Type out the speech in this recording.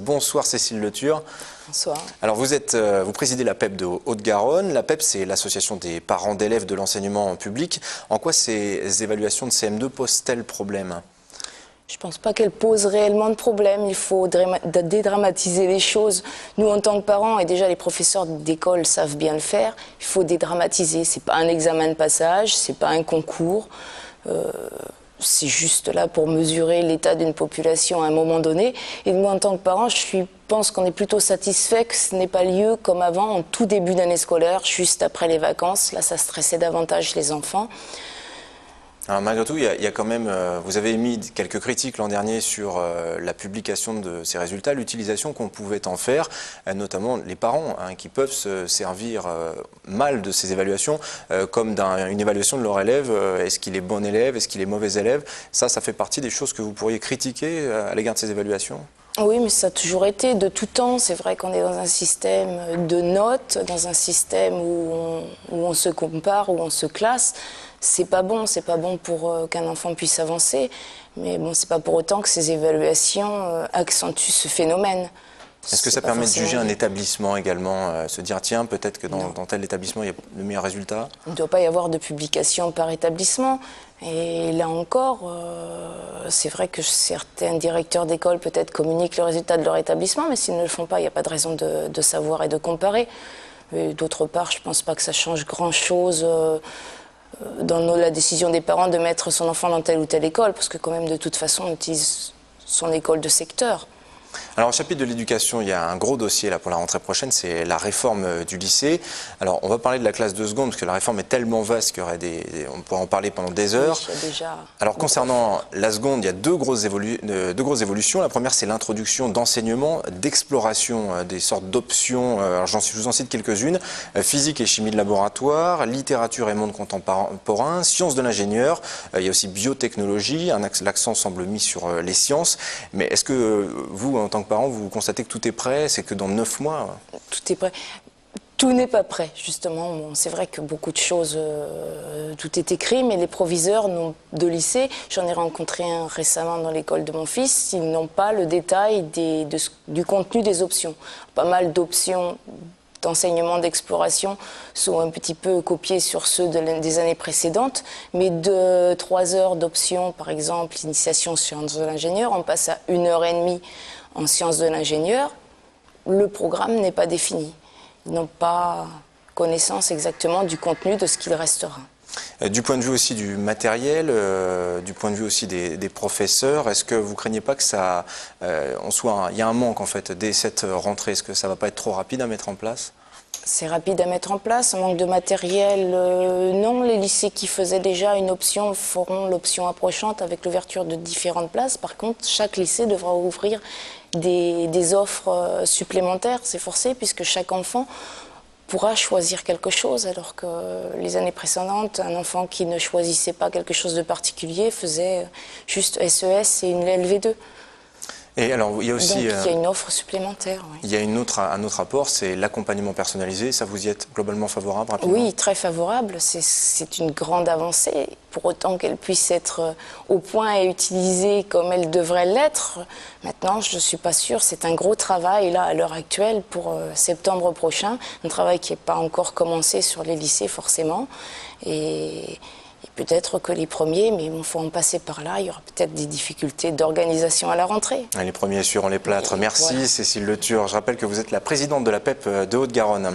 Bonsoir Cécile Le Tur. Bonsoir. Alors vous présidez la PEP de Haute-Garonne. La PEP, c'est l'association des parents d'élèves de l'enseignement public. En quoi ces évaluations de CM2 posent-elles problème? Je ne pense pas qu'elles posent réellement de problème. Il faut dédramatiser les choses. Nous, en tant que parents, et déjà les professeurs d'école savent bien le faire, il faut dédramatiser. Ce n'est pas un examen de passage, ce n'est pas un concours. C'est juste là pour mesurer l'état d'une population à un moment donné. Et moi, en tant que parent, je pense qu'on est plutôt satisfait que ce n'ait pas lieu comme avant, en tout début d'année scolaire, juste après les vacances. Là, ça stressait davantage les enfants. Alors malgré tout, il y a quand même, vous avez émis quelques critiques l'an dernier sur la publication de ces résultats, l'utilisation qu'on pouvait en faire, notamment les parents qui peuvent se servir mal de ces évaluations comme d'une évaluation de leur élève. Est-ce qu'il est bon élève, est-ce qu'il est mauvais élève? Ça fait partie des choses que vous pourriez critiquer à l'égard de ces évaluations? Oui, mais ça a toujours été de tout temps. C'est vrai qu'on est dans un système de notes, dans un système où on se compare, où on se classe. C'est pas bon pour qu'un enfant puisse avancer. Mais bon, c'est pas pour autant que ces évaluations accentuent ce phénomène. Est-ce que ça permet de juger un établissement également, se dire tiens, peut-être que dans tel établissement il y a le meilleur résultat? Il ne doit pas y avoir de publication par établissement. Et là encore, c'est vrai que certains directeurs d'école peut-être communiquent le résultat de leur établissement, mais s'ils ne le font pas, il n'y a pas de raison de savoir et de comparer. D'autre part, je ne pense pas que ça change grand-chose dans la décision des parents de mettre son enfant dans telle ou telle école, parce que quand même, de toute façon, on utilise son école de secteur. Alors au chapitre de l'éducation, il y a un gros dossier là pour la rentrée prochaine, c'est la réforme du lycée. Alors on va parler de la classe de seconde parce que la réforme est tellement vaste qu'il y aurait on pourrait en parler pendant des heures. Oui, déjà... Alors concernant la seconde, il y a deux grosses évolutions. La première, c'est l'introduction d'enseignement, d'exploration, des sortes d'options. Alors je vous en cite quelques-unes. Physique et chimie de laboratoire, littérature et monde contemporain, sciences de l'ingénieur. Il y a aussi biotechnologie. L'accent semble mis sur les sciences. Mais est-ce que vous, en tant que parent, vous constatez que tout est prêt? C'est que dans 9 mois? Tout est prêt. Tout n'est pas prêt, justement. Bon, c'est vrai que beaucoup de choses, tout est écrit, mais les proviseurs de lycée, j'en ai rencontré un récemment dans l'école de mon fils, ils n'ont pas le détail du contenu des options. Pas mal d'options d'enseignement, d'exploration sont un petit peu copiés sur ceux des années précédentes, mais de 3 heures d'options, par exemple, initiation aux sciences de l'ingénieur, on passe à 1h30 en sciences de l'ingénieur. Le programme n'est pas défini. Ils n'ont pas connaissance exactement du contenu de ce qu'il restera. Du point de vue aussi du matériel, du point de vue aussi des professeurs, est-ce que vous ne craignez pas que il y a un manque en fait dès cette rentrée? Est-ce que ça ne va pas être trop rapide à mettre en place? C'est rapide à mettre en place, un manque de matériel, non. Les lycées qui faisaient déjà une option feront l'option approchante avec l'ouverture de différentes places. Par contre, chaque lycée devra ouvrir des offres supplémentaires, c'est forcé, puisque chaque enfant pourra choisir quelque chose, alors que les années précédentes, un enfant qui ne choisissait pas quelque chose de particulier faisait juste SES et une LV2. Et alors, il y a aussi... Donc, il y a une offre supplémentaire. Oui. Il y a un autre apport, c'est l'accompagnement personnalisé. Ça, vous y êtes globalement favorable, rapidement? Oui, très favorable. C'est une grande avancée. Pour autant qu'elle puisse être au point et utilisée comme elle devrait l'être, maintenant, je ne suis pas sûre. C'est un gros travail, là, à l'heure actuelle, pour septembre prochain. Un travail qui n'est pas encore commencé sur les lycées, forcément. Et peut-être que les premiers, mais il faut en passer par là, il y aura peut-être des difficultés d'organisation à la rentrée. Les premiers essuieront les plâtres. Merci voilà. Cécile Le Tur. Je rappelle que vous êtes la présidente de la PEP de Haute-Garonne.